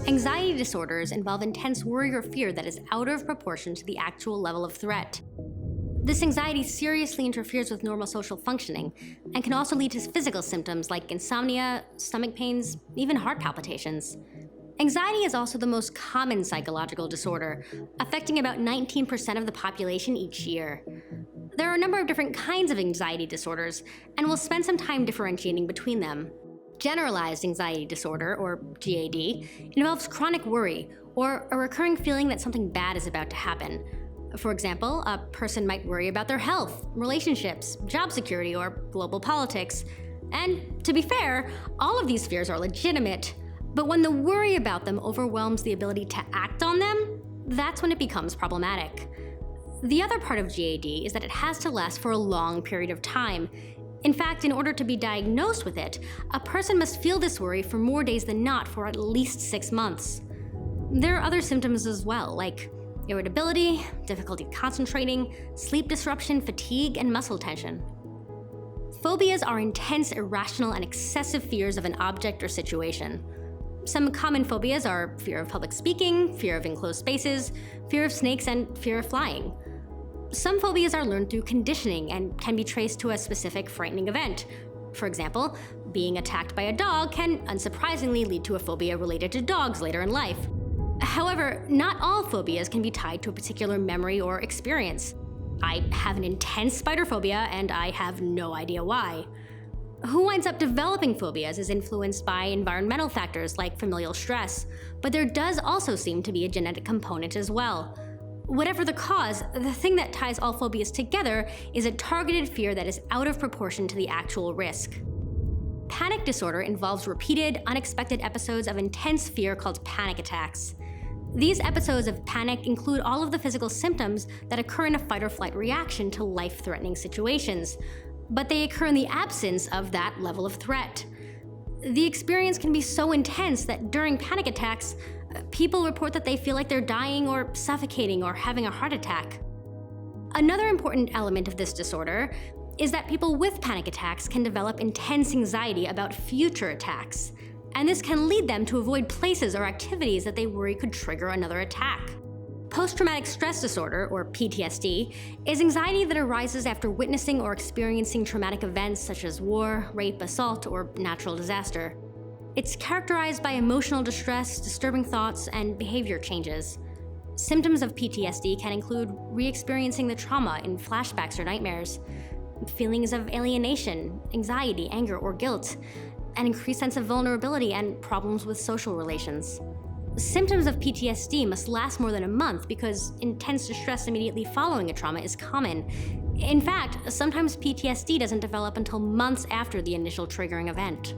Anxiety disorders involve intense worry or fear that is out of proportion to the actual level of threat. This anxiety seriously interferes with normal social functioning and can also lead to physical symptoms like insomnia, stomach pains, even heart palpitations. Anxiety is also the most common psychological disorder, affecting about 19% of the population each year. There are a number of different kinds of anxiety disorders, and we'll spend some time differentiating between them. Generalized anxiety disorder, or GAD, involves chronic worry or a recurring feeling that something bad is about to happen. For example, a person might worry about their health, relationships, job security, or global politics. And to be fair, all of these fears are legitimate, but when the worry about them overwhelms the ability to act on them, that's when it becomes problematic. The other part of GAD is that it has to last for a long period of time. In fact, in order to be diagnosed with it, a person must feel this worry for more days than not for at least 6 months. There are other symptoms as well, like irritability, difficulty concentrating, sleep disruption, fatigue, and muscle tension. Phobias are intense, irrational, and excessive fears of an object or situation. Some common phobias are fear of public speaking, fear of enclosed spaces, fear of snakes, and fear of flying. Some phobias are learned through conditioning and can be traced to a specific frightening event. For example, being attacked by a dog can, unsurprisingly, lead to a phobia related to dogs later in life. However, not all phobias can be tied to a particular memory or experience. I have an intense spider phobia, and I have no idea why. Who winds up developing phobias is influenced by environmental factors like familial stress, but there does also seem to be a genetic component as well. Whatever the cause, the thing that ties all phobias together is a targeted fear that is out of proportion to the actual risk. Panic disorder involves repeated, unexpected episodes of intense fear called panic attacks. These episodes of panic include all of the physical symptoms that occur in a fight-or-flight reaction to life-threatening situations, but they occur in the absence of that level of threat. The experience can be so intense that during panic attacks, people report that they feel like they're dying or suffocating or having a heart attack. Another important element of this disorder is that people with panic attacks can develop intense anxiety about future attacks, and this can lead them to avoid places or activities that they worry could trigger another attack. Post-traumatic stress disorder, or PTSD, is anxiety that arises after witnessing or experiencing traumatic events such as war, rape, assault, or natural disaster. It's characterized by emotional distress, disturbing thoughts, and behavior changes. Symptoms of PTSD can include re-experiencing the trauma in flashbacks or nightmares, feelings of alienation, anxiety, anger, or guilt, an increased sense of vulnerability, and problems with social relations. Symptoms of PTSD must last more than a month because intense distress immediately following a trauma is common. In fact, sometimes PTSD doesn't develop until months after the initial triggering event.